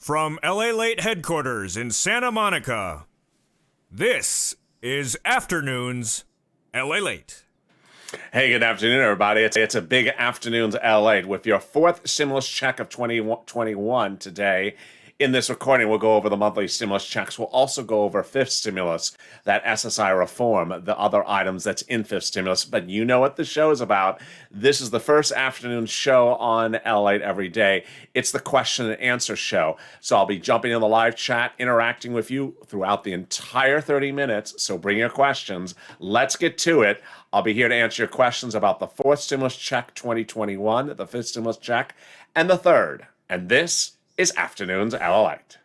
From LALATE headquarters in Santa Monica, this is Afternoons LALATE. Hey, good afternoon, everybody. It's a big Afternoons LA with your fourth stimulus check of 2021 today. In this recording, we'll go over the monthly stimulus checks. We'll also go over fifth stimulus, that SSI reform, the other items that's in fifth stimulus. But you know what the show is about. This is the first afternoon show on LA every day. It's the question and answer show. So I'll be jumping in the live chat, interacting with you throughout the entire 30 minutes. So bring your questions. Let's get to it. I'll be here to answer your questions about the fourth stimulus check 2021, the fifth stimulus check, and the third. And this is Afternoons LALATE.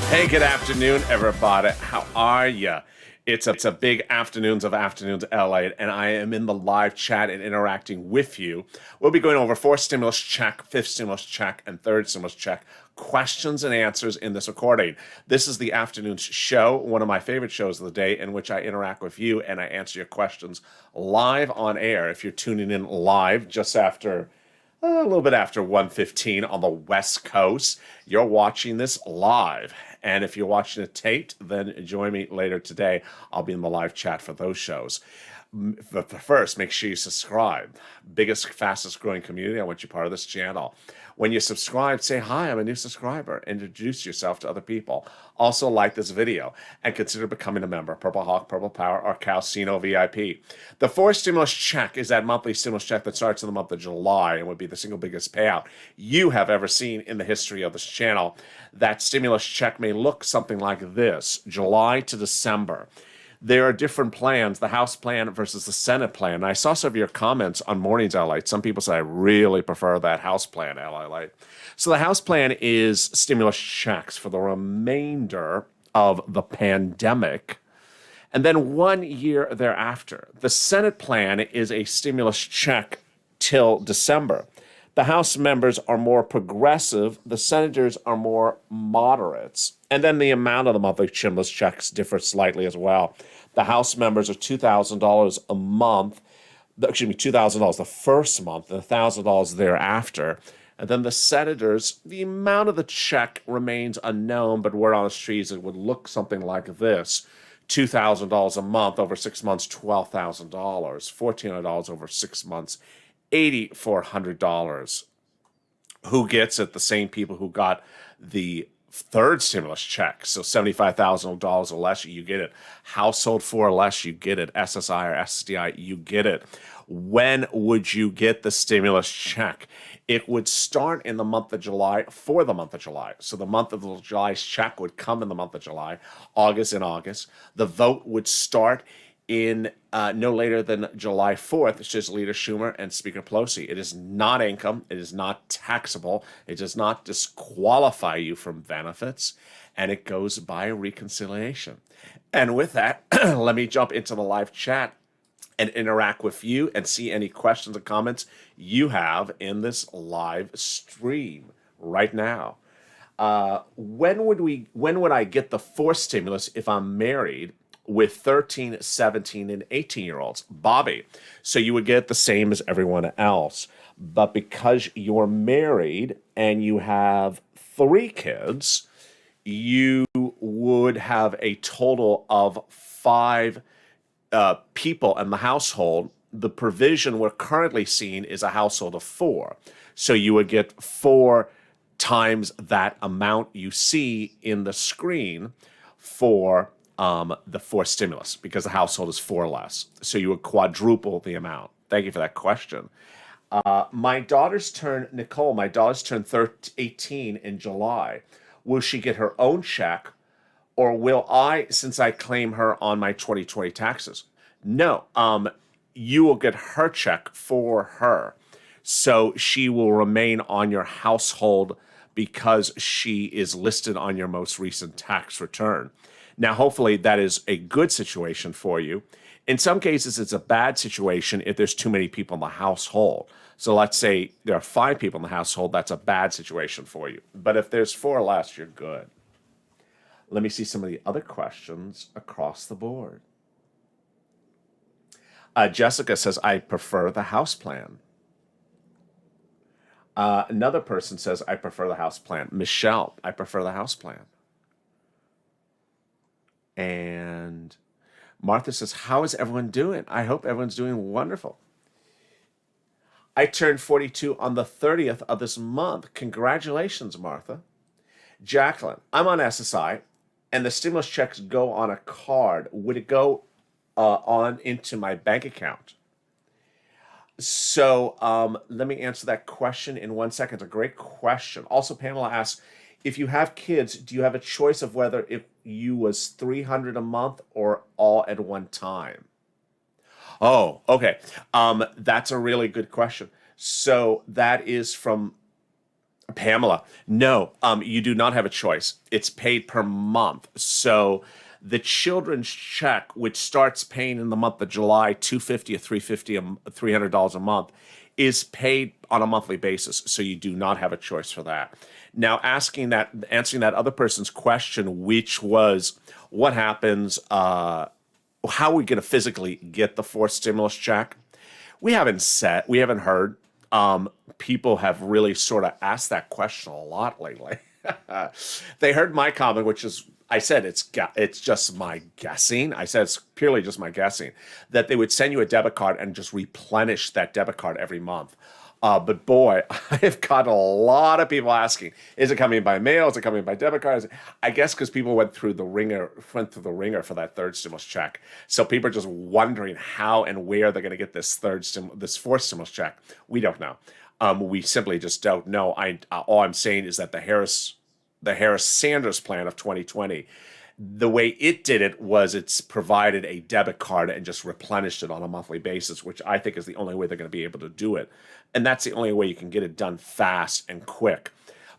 Hey, good afternoon, everybody. How are you? It's a big Afternoons LA, and I am in the live chat and interacting with you. We'll be going over fourth stimulus check, fifth stimulus check, and third stimulus check questions and answers in this recording. This is the Afternoons show, one of my favorite shows of the day, in which I interact with you and I answer your questions live on air. If you're tuning in live just after a little bit after 1:15 on the West Coast, you're watching this live. And if you're watching it taped, then join me later today. I'll be in the live chat for those shows. But first, make sure you subscribe. Biggest, fastest growing community. I want you part of this channel. When you subscribe, say, hi, I'm a new subscriber. Introduce yourself to other people. Also like this video and consider becoming a member. Purple Hawk, Purple Power, or Calcino VIP. The fourth stimulus check is that monthly stimulus check that starts in the month of July and would be the single biggest payout you have ever seen in the history of this channel. That stimulus check may look something like this, July to December. There are different plans, the House plan versus the Senate plan. And I saw some of your comments on Mornings LALATE. Some people say, I really prefer that House plan, LALATE. So the House plan is stimulus checks for the remainder of the pandemic, and then 1 year thereafter. The Senate plan is a stimulus check till December. The House members are more progressive. The senators are more moderates. And then the amount of the monthly stimulus checks differs slightly as well. The House members are $2,000 a month. $2,000 the first month and $1,000 thereafter. And then the senators, the amount of the check remains unknown, but word on the streets, it would look something like this. $2,000 a month over 6 months, $12,000. $1,400 over 6 months, $8,400. Who gets it? The same people who got the third stimulus check. So $75,000 or less, you get it. Household 4 or less, you get it. SSI or SDI, you get it. When would you get the stimulus check? It would start in the month of July for the month of July. So the month of July's check would come in the month of July, August in August. The vote would start in no later than July 4th, it's just Leader Schumer and Speaker Pelosi. It is not income. It is not taxable. It does not disqualify you from benefits, and it goes by reconciliation. And with that, let me jump into the live chat and interact with you and see any questions or comments you have in this live stream right now. When would I get the fourth stimulus if I'm married with 13, 17, and 18-year-olds? Bobby. So you would get the same as everyone else. But because you're married and you have 3 kids, you would have a total of 5 people in the household. The provision we're currently seeing is a household of 4. So you would get 4 times that amount you see in the screen for the fourth stimulus, because the household is 4 less. So you would quadruple the amount. Thank you for that question. My daughter's turn 18 in July. Will she get her own check, or will I, since I claim her on my 2020 taxes? No, you will get her check for her. So she will remain on your household because she is listed on your most recent tax return. Now, hopefully that is a good situation for you. In some cases, it's a bad situation if there's too many people in the household. So let's say there are 5 people in the household, that's a bad situation for you. But if there's 4 or less, you're good. Let me see some of the other questions across the board. Jessica says, I prefer the house plan. Another person says, I prefer the house plan. Michelle, I prefer the house plan. And Martha says, how is everyone doing? I hope everyone's doing wonderful. I turned 42 on the 30th of this month. Congratulations, Martha. Jacqueline, I'm on SSI, and the stimulus checks go on a card. Would it go on into my bank account? So let me answer that question in 1 second. It's a great question. Also, Pamela asks, if you have kids, do you have a choice of whether if you was $300 a month or all at one time? Oh, okay. That's a really good question. So that is from Pamela. No, you do not have a choice. It's paid per month. So the children's check, which starts paying in the month of July, $250 or $300 a month, is paid on a monthly basis. So you do not have a choice for that. Now, answering that other person's question, which was what happens, how are we going to physically get the 4th stimulus check? We haven't heard. People have really sort of asked that question a lot lately. They heard my comment, which is, I said it's just my guessing. I said it's purely just my guessing that they would send you a debit card and just replenish that debit card every month. But boy, I've got a lot of people asking, is it coming by mail? Is it coming by debit card? I guess because people went through the ringer for that 3rd stimulus check. So people are just wondering how and where they're going to get this 4th stimulus check. We don't know. We simply just don't know. All I'm saying is that the Harris-Sanders plan of 2020, the way it did it was it's provided a debit card and just replenished it on a monthly basis, which I think is the only way they're going to be able to do it. And that's the only way you can get it done fast and quick.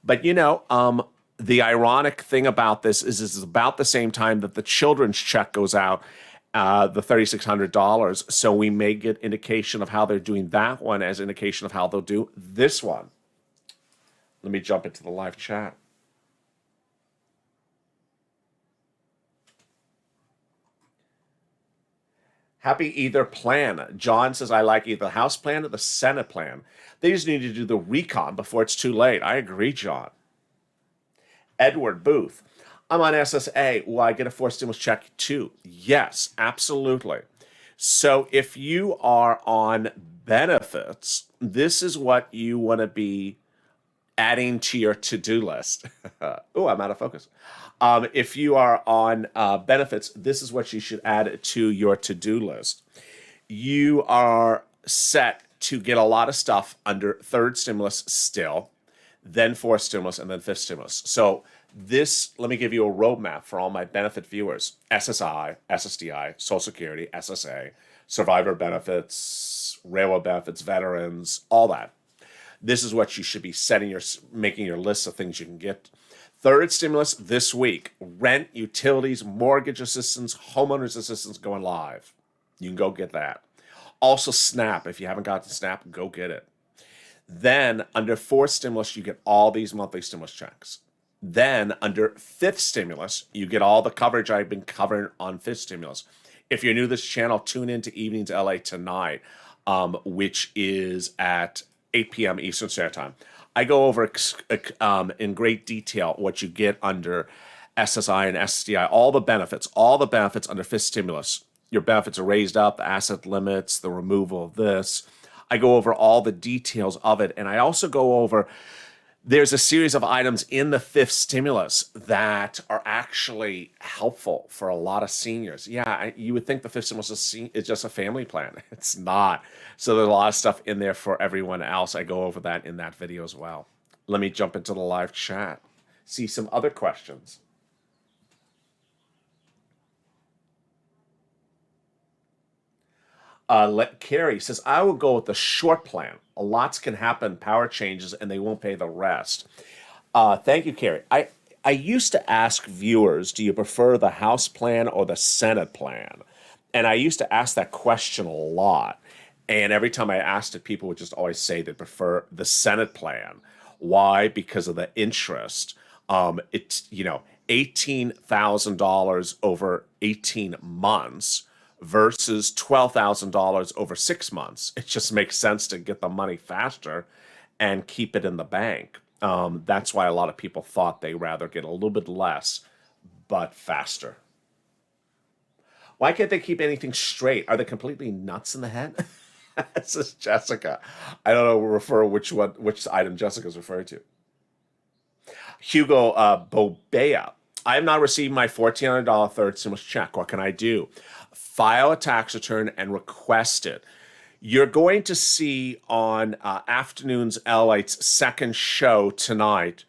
But, the ironic thing about this is it's about the same time that the children's check goes out, the $3,600. So we may get indication of how they're doing that one as indication of how they'll do this one. Let me jump into the live chat. Happy either plan. John says, I like either the House plan or the Senate plan. They just need to do the recon before it's too late. I agree, John. Edward Booth, I'm on SSA. Will I get a 4th stimulus check too? Yes, absolutely. So if you are on benefits, this is what you want to be adding to your to-do list. Oh, I'm out of focus. If you are on benefits, this is what you should add to your to-do list. You are set to get a lot of stuff under 3rd stimulus still, then 4th stimulus, and then 5th stimulus. So let me give you a roadmap for all my benefit viewers. SSI, SSDI, Social Security, SSA, survivor benefits, railroad benefits, veterans, all that. This is what you should be making your list of things you can get. 3rd stimulus this week, rent, utilities, mortgage assistance, homeowners assistance going live. You can go get that. Also SNAP, if you haven't gotten SNAP, go get it. Then under 4th stimulus, you get all these monthly stimulus checks. Then under 5th stimulus, you get all the coverage I've been covering on 5th stimulus. If you're new to this channel, tune into Evenings LA tonight, which is at 8 p.m. Eastern Standard Time. I go over in great detail what you get under SSI and SDI, all the benefits under 5th stimulus. Your benefits are raised up, the asset limits, the removal of this. I go over all the details of it. And I also go over, there's a series of items in the 5th stimulus that are actually helpful for a lot of seniors. Yeah, you would think the 5th stimulus is just a family plan. It's not. So there's a lot of stuff in there for everyone else. I go over that in that video as well. Let me jump into the live chat. See some other questions. Carrie says, I will go with the short plan. A lot can happen, power changes, and they won't pay the rest. Thank you, Carrie. I used to ask viewers, do you prefer the House plan or the Senate plan? And I used to ask that question a lot. And every time I asked it, people would just always say they prefer the Senate plan. Why? Because of the interest. It's, $18,000 over 18 months versus $12,000 over 6 months. It just makes sense to get the money faster and keep it in the bank. That's why a lot of people thought they rather get a little bit less, but faster. Why can't they keep anything straight? Are they completely nuts in the head? This is Jessica. I don't know which item Jessica's referring to. Hugo Bobea. I have not received my $1,400 third stimulus check. What can I do? File a tax return and request it. You're going to see on Afternoons LATE's second show tonight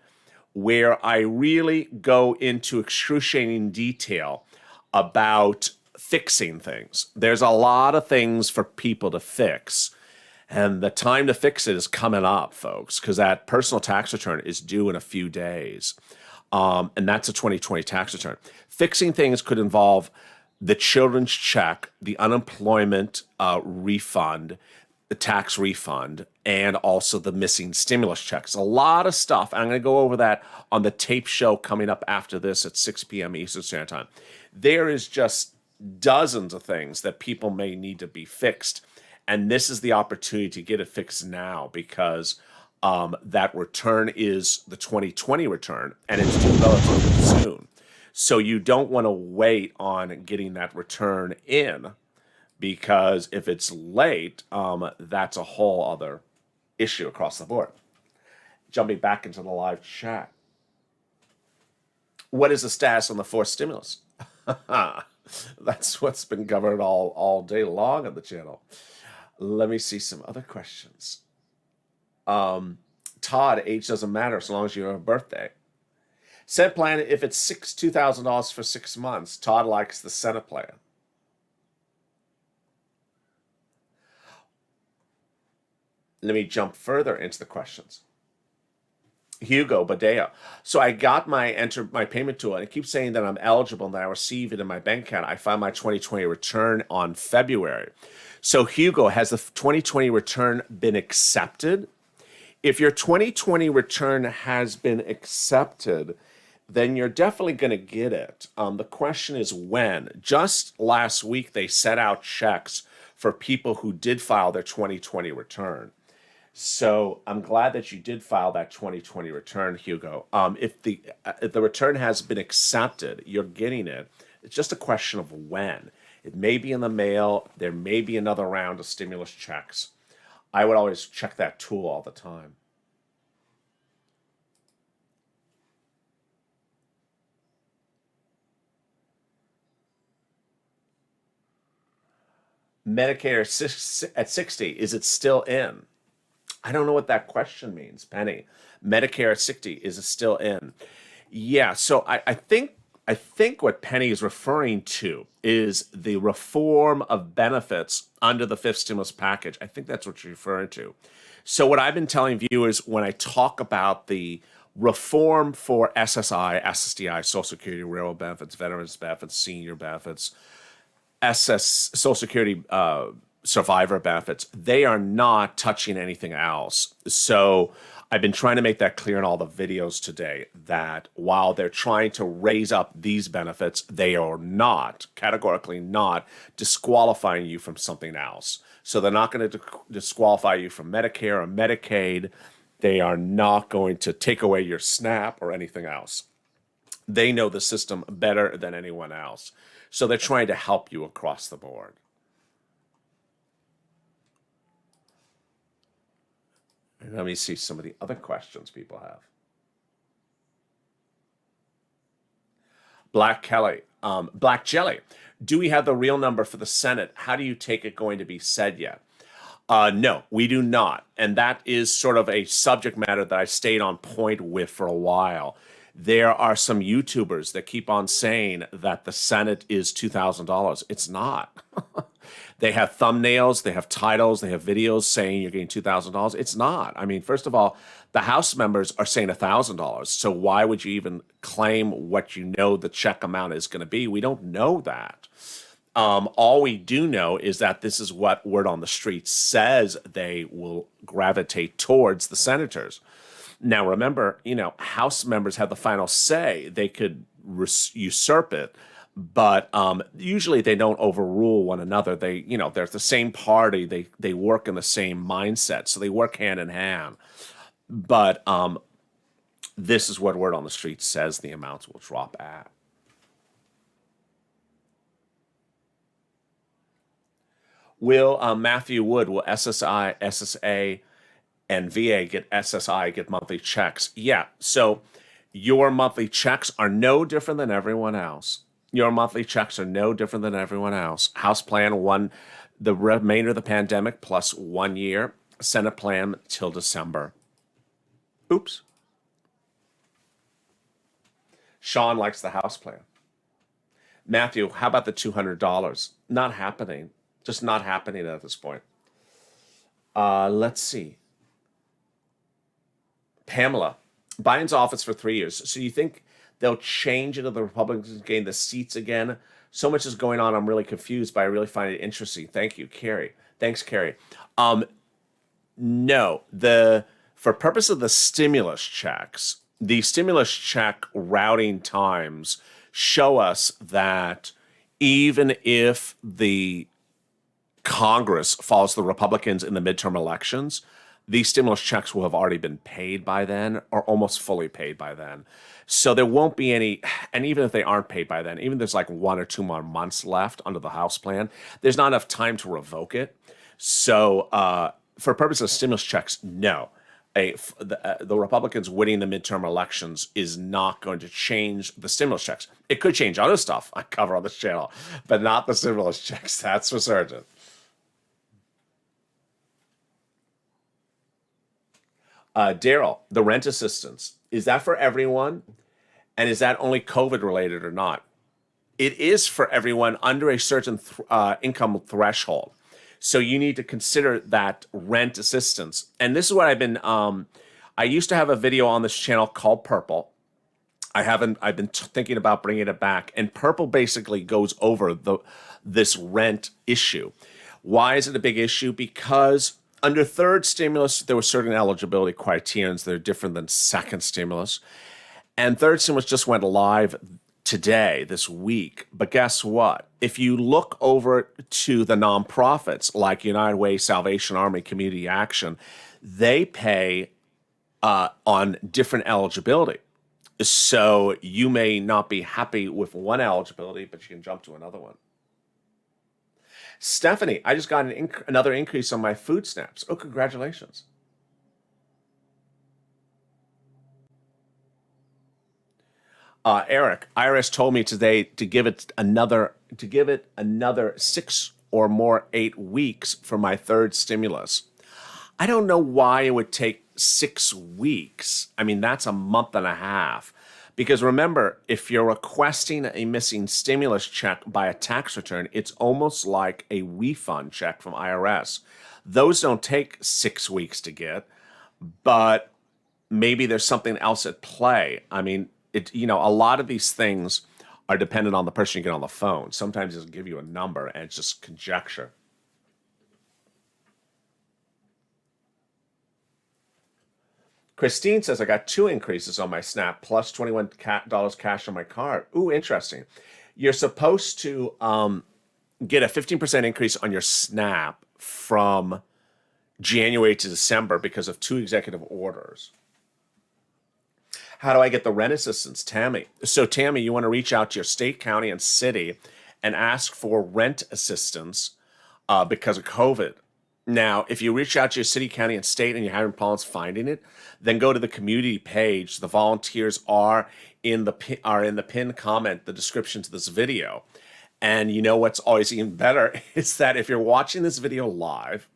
where I really go into excruciating detail about fixing things. There's a lot of things for people to fix, and the time to fix it is coming up, folks, because that personal tax return is due in a few days, and that's a 2020 tax return. Fixing things could involve the children's check, the unemployment refund, the tax refund, and also the missing stimulus checks. A lot of stuff. And I'm going to go over that on the tape show coming up after this at 6 p.m. Eastern Standard Time. There is just dozens of things that people may need to be fixed. And this is the opportunity to get it fixed now because that return is the 2020 return and it's due relatively soon. So you don't want to wait on getting that return in because if it's late, that's a whole other issue across the board. Jumping back into the live chat. What is the status on the fourth stimulus? That's what's been covered all day long on the channel. Let me see some other questions. Todd, age doesn't matter as long as you have a birthday. Senate plan, if it's $2,000 for 6 months, Todd likes the Senate plan. Let me jump further into the questions. Hugo Badea. So I got my payment tool, and it keeps saying that I'm eligible and that I receive it in my bank account. I filed my 2020 return on February. So Hugo, has the 2020 return been accepted? If your 2020 return has been accepted, then you're definitely going to get it. The question is when. Just last week, they set out checks for people who did file their 2020 return. So I'm glad that you did file that 2020 return, Hugo. If the return has been accepted, you're getting it. It's just a question of when. It may be in the mail. There may be another round of stimulus checks. I would always check that tool all the time. Medicare at 60, is it still in? I don't know what that question means, Penny. Medicare at 60, is it still in? Yeah, so I think what Penny is referring to is the reform of benefits under the fifth stimulus package. I think that's what you're referring to. So what I've been telling viewers when I talk about the reform for SSI, SSDI, Social Security, Railroad benefits, veterans benefits, senior benefits, Social Security survivor benefits, they are not touching anything else. So I've been trying to make that clear in all the videos today that while they're trying to raise up these benefits, they are not, categorically not, disqualifying you from something else. So they're not going to disqualify you from Medicare or Medicaid. They are not going to take away your SNAP or anything else. They know the system better than anyone else. So they're trying to help you across the board. And let me see some of the other questions people have. Black Jelly. Do we have the real number for the Senate? How do you take it going to be said yet? No, we do not. And that is sort of a subject matter that I stayed on point with for a while. There are some YouTubers that keep on saying that the Senate is $2,000. It's not. They have thumbnails, they have titles, they have videos saying you're getting $2,000. It's not. I mean, first of all, the House members are saying $1,000. So why would you even claim what you know the check amount is going to be? We don't know that. All we do know is that this is what word on the street says they will gravitate towards the senators. Now, remember, House members have the final say. They could usurp it, but usually they don't overrule one another. They're the same party. They work in the same mindset, so they work hand in hand. But this is what word on the street says the amounts will drop at. Will Matthew Wood, will SSI, SSA, and VA get SSI, get monthly checks? Yeah, so your monthly checks are no different than everyone else. Your monthly checks are no different than everyone else. House plan one, the remainder of the pandemic plus 1 year. Senate plan till December. Oops. Sean likes the House plan. Matthew, how about the $200? Not happening. Just not happening at this point. Let's see. Pamela, Biden's office for 3 years. So you think they'll change it if the Republicans gain the seats again? So much is going on. I'm really confused, but I really find it interesting. Thank you, Carrie. Thanks, Carrie. No, for purpose of the stimulus checks, the stimulus check routing times show us that even if the Congress follows the Republicans in the midterm elections, these stimulus checks will have already been paid by then or almost fully paid by then. So there won't be any, and even if they aren't paid by then, even if there's like 1 or 2 more months left under the House plan, there's not enough time to revoke it. So for purposes of stimulus checks, no. The Republicans winning the midterm elections is not going to change the stimulus checks. It could change other stuff I cover on this channel, but not the stimulus checks. That's for certain. Daryl, the rent assistance, is that for everyone? And is that only COVID related or not? It is for everyone under a certain income threshold. So you need to consider that rent assistance. And this is what I've been, I used to have a video on this channel called Purple. I've been thinking about bringing it back. And Purple basically goes over this rent issue. Why is it a big issue? Because under third stimulus, there were certain eligibility criterions that are different than second stimulus. And third stimulus just went live today, this week. But guess what? If you look over to the nonprofits like United Way, Salvation Army, Community Action, they pay on different eligibility. So you may not be happy with one eligibility, but you can jump to another one. Stephanie, I just got another increase on my food stamps. Oh, congratulations. Eric, IRS told me today to give it another 6 or more 8 weeks for my third stimulus. I don't know why it would take 6 weeks. I mean, that's a month and a half. Because remember, if you're requesting a missing stimulus check by a tax return, it's almost like a refund check from IRS. Those don't take 6 weeks to get, but maybe there's something else at play. I mean, a lot of these things are dependent on the person you get on the phone. Sometimes it'll give you a number and it's just conjecture. Christine says, I got 2 increases on my SNAP plus $21 cash on my card. Ooh, interesting. You're supposed to get a 15% increase on your SNAP from January to December because of 2 executive orders. How do I get the rent assistance? Tammy. So Tammy, you want to reach out to your state, county, and city and ask for rent assistance because of COVID. Now, if you reach out to your city, county, and state and you're having problems finding it, then go to the community page. The volunteers are in the pinned comment, the description to this video. And you know what's always even better is that if you're watching this video live,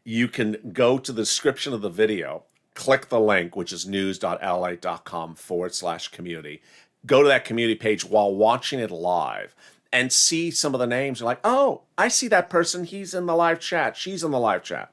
you can go to the description of the video, click the link, which is news.lalate.com/community. Go to that community page while watching it live and see some of the names. You're like, oh, I see that person. He's in the live chat. She's in the live chat.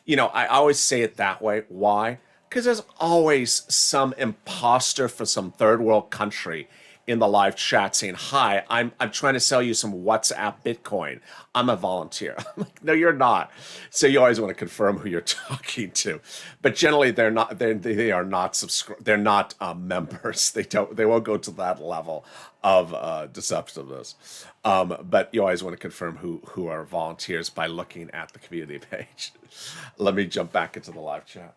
I always say it that way. Why? Because there's always some imposter for some third world country in the live chat saying, hi, I'm trying to sell you some WhatsApp Bitcoin. I'm a volunteer. I'm like, no, you're not. So you always want to confirm who you're talking to. But generally they are not they're not members. They won't go to that level of deceptiveness. But you always want to confirm who are volunteers by looking at the community page. Let me jump back into the live chat.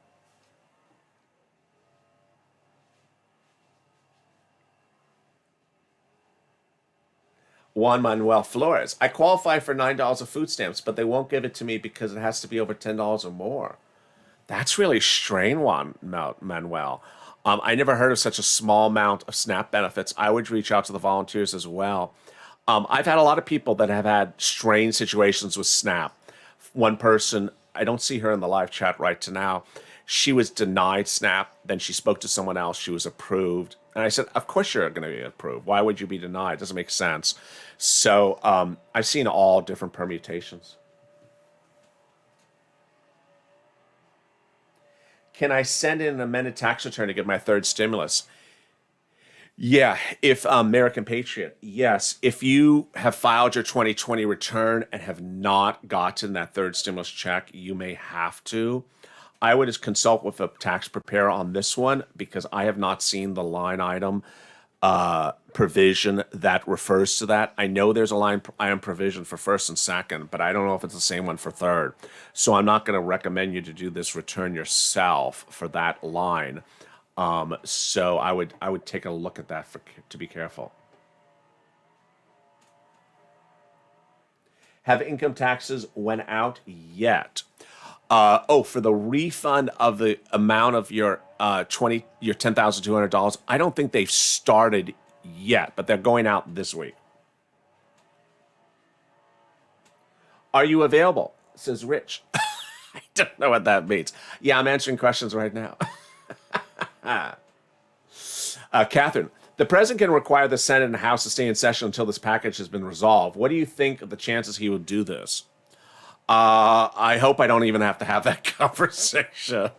Juan Manuel Flores. I qualify for $9 of food stamps, but they won't give it to me because it has to be over $10 or more. That's really strange, Juan Manuel. I never heard of such a small amount of SNAP benefits. I would reach out to the volunteers as well. I've had a lot of people that have had strange situations with SNAP. One person, I don't see her in the live chat right to now. She was denied SNAP. Then she spoke to someone else. She was approved. And I said, of course you're going to be approved. Why would you be denied? It doesn't make sense. So I've seen all different permutations. Can I send in an amended tax return to get my third stimulus? Yeah, if American Patriot, yes. If you have filed your 2020 return and have not gotten that third stimulus check, you may have to. I would just consult with a tax preparer on this one because I have not seen the line item provision that refers to that. I know there's a line item provision for first and second, but I don't know if it's the same one for third. So I'm not going to recommend you to do this return yourself for that line. So I would take a look at that to be careful. Have income taxes went out yet? For the refund of the amount of your $10,200, I don't think they've started yet, but they're going out this week. Are you available? Says Rich. I don't know what that means. Yeah, I'm answering questions right now. Catherine, the president can require the Senate and House to stay in session until this package has been resolved. What do you think of the chances he would do this? I hope I don't even have to have that conversation.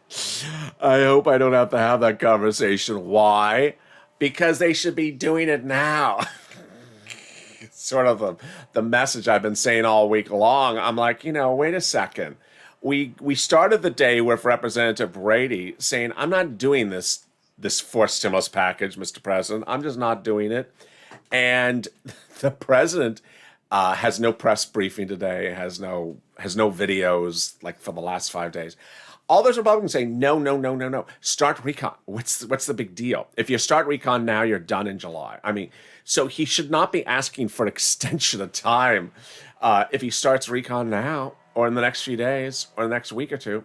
I hope I don't have to have that conversation. Why? Because they should be doing it now. It's sort of the message I've been saying all week long. I'm like, wait a second. We started the day with Representative Brady saying, I'm not doing this fourth stimulus package, Mr. President. I'm just not doing it. And the president has no press briefing today, has no videos like for the last 5 days. All those Republicans say, no. Start recon. What's the big deal? If you start recon now, you're done in July. I mean, so he should not be asking for an extension of time if he starts recon now or in the next few days or the next week or two.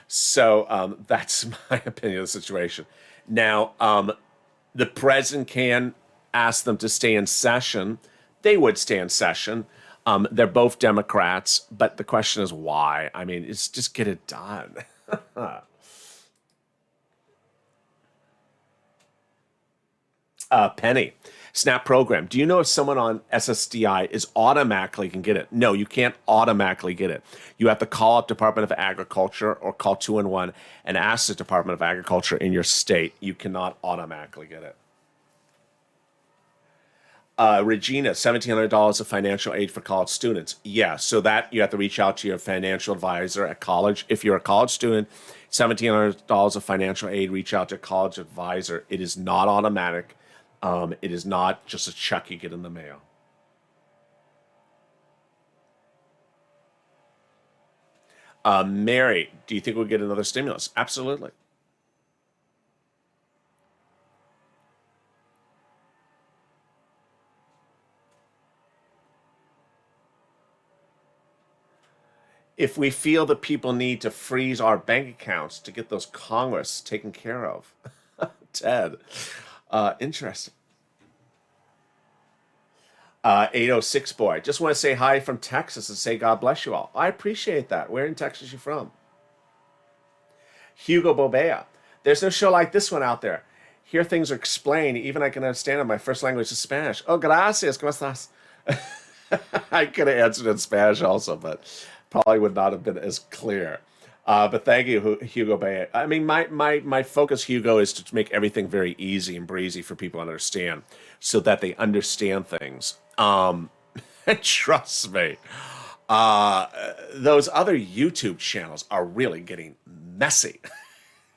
So that's my opinion of the situation. Now, the president can ask them to stay in session. They would stay in session. They're both Democrats, but the question is why? I mean, it's just get it done. Penny, SNAP program. Do you know if someone on SSDI is automatically can get it? No, you can't automatically get it. You have to call up Department of Agriculture or call 211 and ask the Department of Agriculture in your state. You cannot automatically get it. Regina, $1,700 of financial aid for college students. Yeah, so that you have to reach out to your financial advisor at college. If you're a college student, $1,700 of financial aid, reach out to a college advisor. It is not automatic. It is not just a check you get in the mail. Mary, do you think we'll get another stimulus? Absolutely. If we feel that people need to freeze our bank accounts to get those Congress taken care of. Ted, interesting. 806 boy, just want to say hi from Texas and say God bless you all. I appreciate that. Where in Texas you from? Hugo Bobea, there's no show like this one out there. Here things are explained, even I can understand it. My first language is Spanish. Oh, gracias, ¿cómo estás? I could have answered in Spanish also, but probably would not have been as clear. But thank you, Hugo Bay. I mean, my focus, Hugo, is to make everything very easy and breezy for people to understand so that they understand things. And trust me, those other YouTube channels are really getting messy.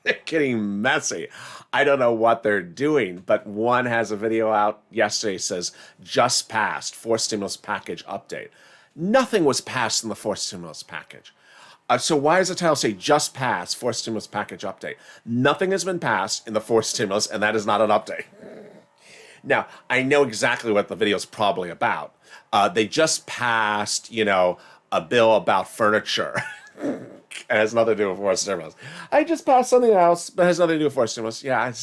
They're getting messy. I don't know what they're doing, but one has a video out yesterday says just passed fourth stimulus package update. Nothing was passed in the fourth stimulus package. So why does the title say just passed fourth stimulus package update? Nothing has been passed in the fourth stimulus, and that is not an update. Now, I know exactly what the video is probably about. They just passed, a bill about furniture. It has nothing to do with fourth stimulus. I just passed something else, but it has nothing to do with fourth stimulus. Yeah.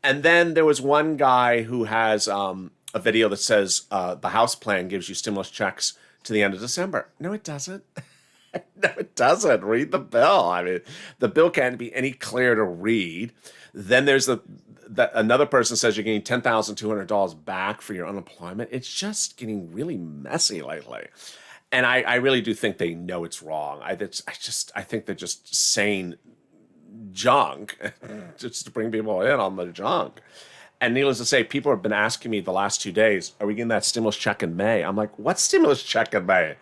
And then there was one guy who has a video that says the House plan gives you stimulus checks to the end of December. No, it doesn't. No, it doesn't. Read the bill. I mean, the bill can't be any clearer to read. Then there's another person says you're getting $10,200 back for your unemployment. It's just getting really messy lately. And I really do think they know it's wrong. I think they're just saying junk just to bring people in on the junk. And needless to say, people have been asking me the last 2 days, are we getting that stimulus check in May? I'm like, what stimulus check in May?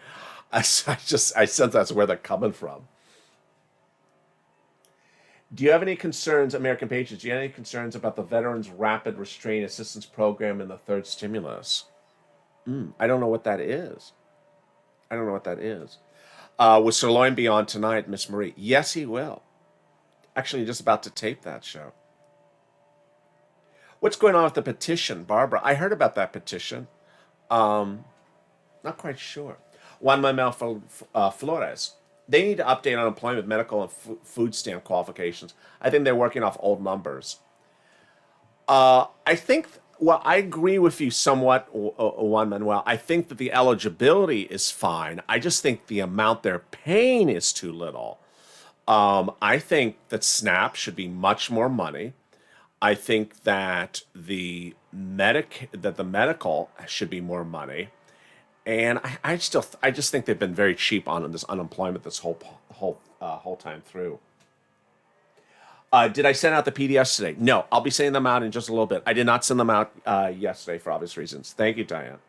I sense that's where they're coming from. Do you have any concerns, American Patriots? Do you have any concerns about the Veterans Rapid Restraint Assistance Program and the third stimulus? I don't know what that is. Will Sirloin be on tonight, Miss Marie? Yes, he will. Actually, just about to tape that show. What's going on with the petition, Barbara? I heard about that petition. Not quite sure. Juan Manuel Flores. They need to update unemployment, medical, and food stamp qualifications. I think they're working off old numbers. I agree with you somewhat, Juan Manuel. I think that the eligibility is fine. I just think the amount they're paying is too little. I think that SNAP should be much more money. I think that the medical should be more money. And I just think they've been very cheap on this unemployment this whole time through. Did I send out the PDFs today? No, I'll be sending them out in just a little bit. I did not send them out yesterday for obvious reasons. Thank you, Diane.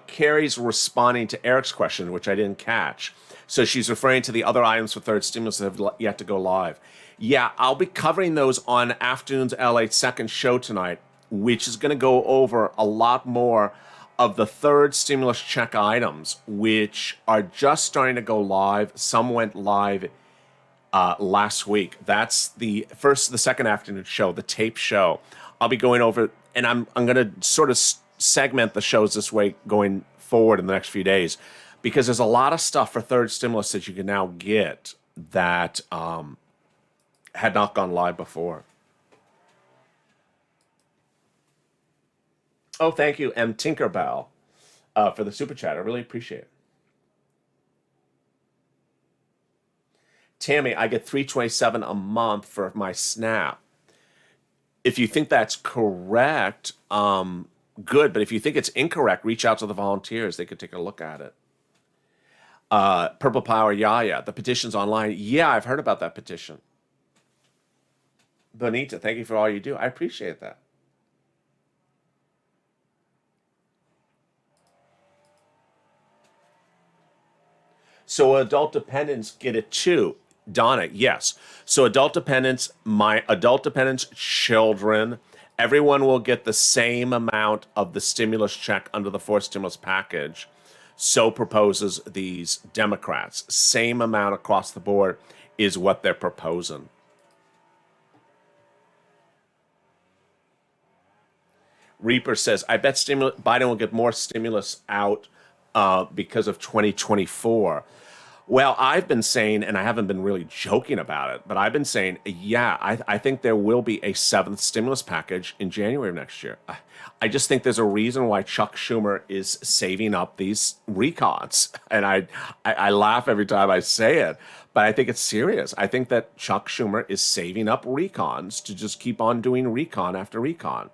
Carrie's responding to Eric's question, which I didn't catch. So she's referring to the other items for third stimulus that have yet to go live. Yeah, I'll be covering those on Afternoon's LA's second show tonight, which is going to go over a lot more of the third stimulus check items, which are just starting to go live. Some went live last week. That's the second afternoon show, the tape show. I'll be going over, and I'm going to sort of segment the shows this way going forward in the next few days, because there's a lot of stuff for third stimulus that you can now get that had not gone live before. Oh, thank you, M. Tinkerbell, for the super chat. I really appreciate it. Tammy, I get $327 a month for my SNAP. If you think that's correct, good. But if you think it's incorrect, reach out to the volunteers. They could take a look at it. Purple Power Yaya, the petition's online. Yeah, I've heard about that petition. Bonita, thank you for all you do. I appreciate that. So adult dependents get it too. Donna, yes. So adult dependents, children, everyone will get the same amount of the stimulus check under the fourth stimulus package. So proposes these Democrats. Same amount across the board is what they're proposing. Reaper says, I bet Biden will get more stimulus out because of 2024. Well, I've been saying, and I haven't been really joking about it, but I've been saying, yeah, I think there will be a seventh stimulus package in January of next year. I just think there's a reason why Chuck Schumer is saving up these recons. And I laugh every time I say it. But I think it's serious. I think that Chuck Schumer is saving up recons to just keep on doing recon after recon.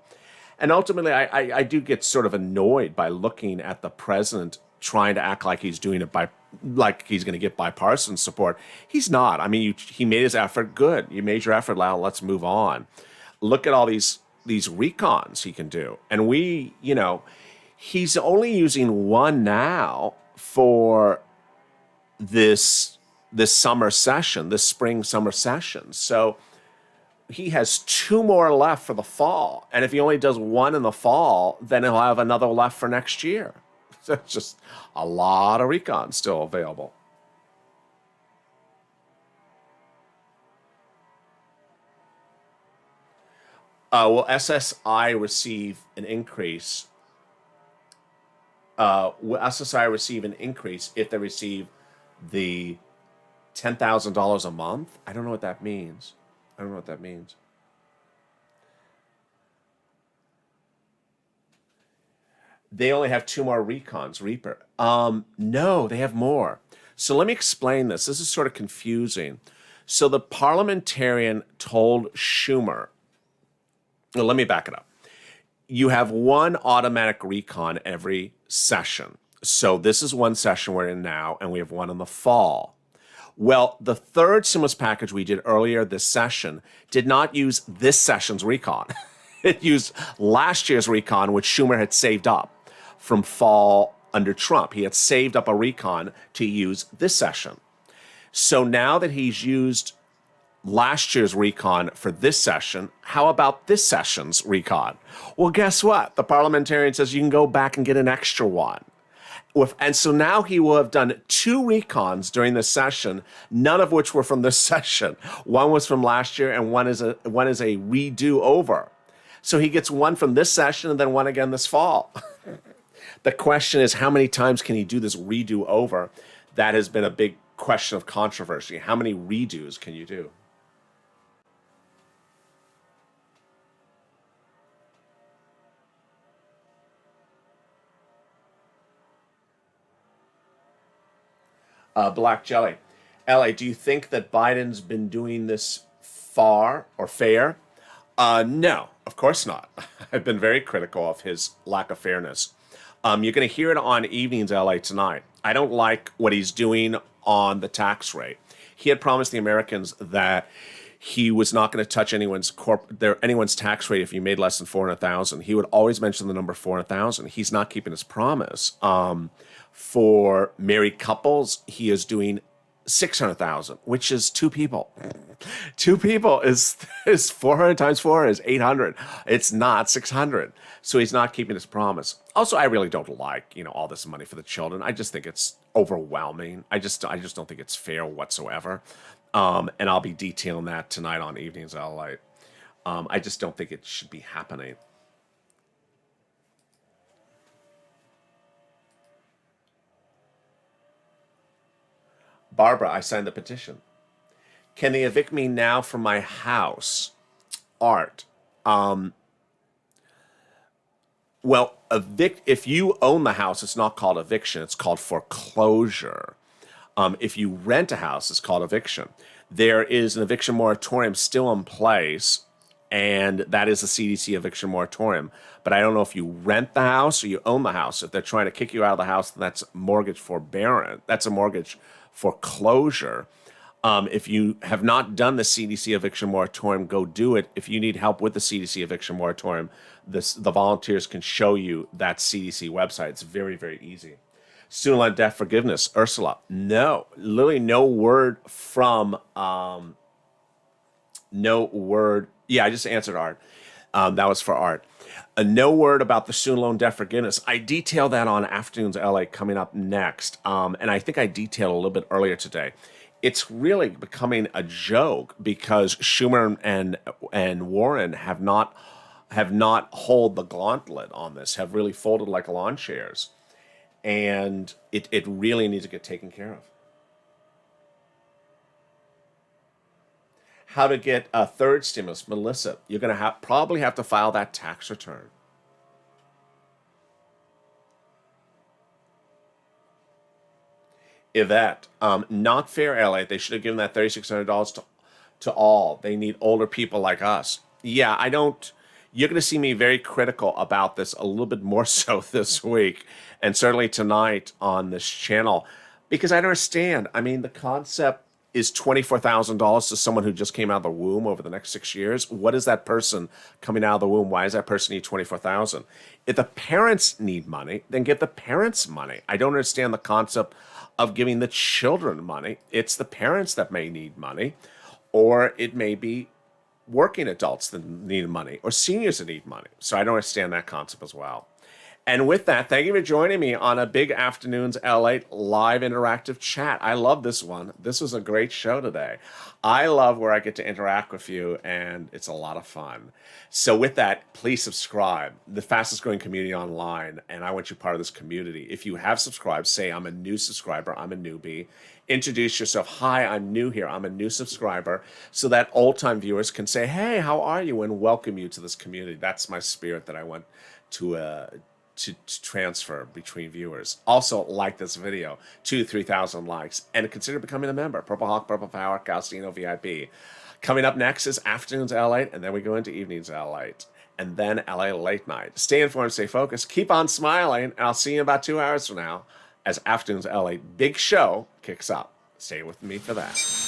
And ultimately, I do get sort of annoyed by looking at the president trying to act like he's doing it like he's going to get bipartisan support. He's not. I mean, he made his effort. Good. You made your effort, Lal. Let's move on. Look at all these recons he can do. And he's only using one now for this summer session, this spring summer session. So he has two more left for the fall. And if he only does one in the fall, then he'll have another left for next year. So it's just a lot of recon still available. Will SSI receive an increase? Will SSI receive an increase if they receive the $10,000 a month? I don't know what that means. They only have two more recons, Reaper. No, they have more. So let me explain this. This is sort of confusing. So the parliamentarian told Schumer, well, let me back it up. You have one automatic recon every session. So this is one session we're in now, and we have one in the fall. Well, the third stimulus package we did earlier this session did not use this session's recon. It used last year's recon, which Schumer had saved up from fall under Trump. He had saved up a recon to use this session. So now that he's used last year's recon for this session, how about this session's recon? Well, guess what? The parliamentarian says you can go back and get an extra one. And so now he will have done two recons during this session, none of which were from this session. One was from last year, and one is a redo over. So he gets one from this session and then one again this fall. The question is, how many times can he do this redo over? That has been a big question of controversy. How many redos can you do? Black Jelly. LA, do you think that Biden's been doing this fair? No, of course not. I've been very critical of his lack of fairness. You're going to hear it on Evenings LA tonight. I don't like what he's doing on the tax rate. He had promised the Americans that he was not going to touch anyone's tax rate if you made less than $400,000. He would always mention the number 400,000. He's not keeping his promise. For married couples, he is doing 600,000, which is two people. Two people is 400 times 4 is 800. It's not 600. So he's not keeping his promise. Also, I really don't like, all this money for the children. I just think it's overwhelming. I just don't think it's fair whatsoever. And I'll be detailing that tonight on Evenings LALATE. I just don't think it should be happening. Barbara, I signed the petition. Can they evict me now from my house? Art. Well, if you own the house, it's not called eviction. It's called foreclosure. If you rent a house, it's called eviction. There is an eviction moratorium still in place, and that is a CDC eviction moratorium. But I don't know if you rent the house or you own the house. If they're trying to kick you out of the house, then that's mortgage forbearance. That's a mortgage foreclosure. If you have not done the CDC eviction moratorium, go do it. If you need help with the CDC eviction moratorium, the volunteers can show you that CDC website. It's very, very easy. Student loan debt forgiveness, Ursula. No, literally no word from, no word. Yeah, I just answered Art. That was for Art. No word about the student loan debt forgiveness. I detail that on Afternoons LA coming up next. And I think I detailed a little bit earlier today. It's really becoming a joke because Schumer and Warren have not hold the gauntlet on this, have really folded like lawn chairs. And it really needs to get taken care of. How to get a third stimulus, Melissa? You're going to probably have to file that tax return. Yvette, not fair, LA. They should have given that $3,600 to all. They need older people like us. Yeah, I don't. You're going to see me very critical about this a little bit more so this week, and certainly tonight on this channel, because I don't understand. I mean, the concept is $24,000 to someone who just came out of the womb over the next 6 years. What is that person coming out of the womb? Why does that person need 24,000? If the parents need money, then give the parents money. I don't understand the concept of giving the children money. It's the parents that may need money, or it may be working adults that need money, or seniors that need money. So I don't understand that concept as well. And with that, thank you for joining me on a Big Afternoons LA live interactive chat. I love this one. This was a great show today. I love where I get to interact with you, and it's a lot of fun. So with that, please subscribe. The fastest growing community online, and I want you part of this community. If you have subscribed, say I'm a new subscriber, I'm a newbie. Introduce yourself. Hi, I'm new here. I'm a new subscriber, so that old-time viewers can say, hey, how are you, and welcome you to this community. That's my spirit that I want to transfer between viewers. Also, like this video, 2,000 to 3,000 likes, and consider becoming a member. Purple Hawk, Purple Power, Calcino VIP. Coming up next is Afternoons LA, and then we go into Evenings LA, and then LA Late Night. Stay informed, stay focused, keep on smiling, and I'll see you in about 2 hours from now as Afternoons LA Big Show kicks up. Stay with me for that.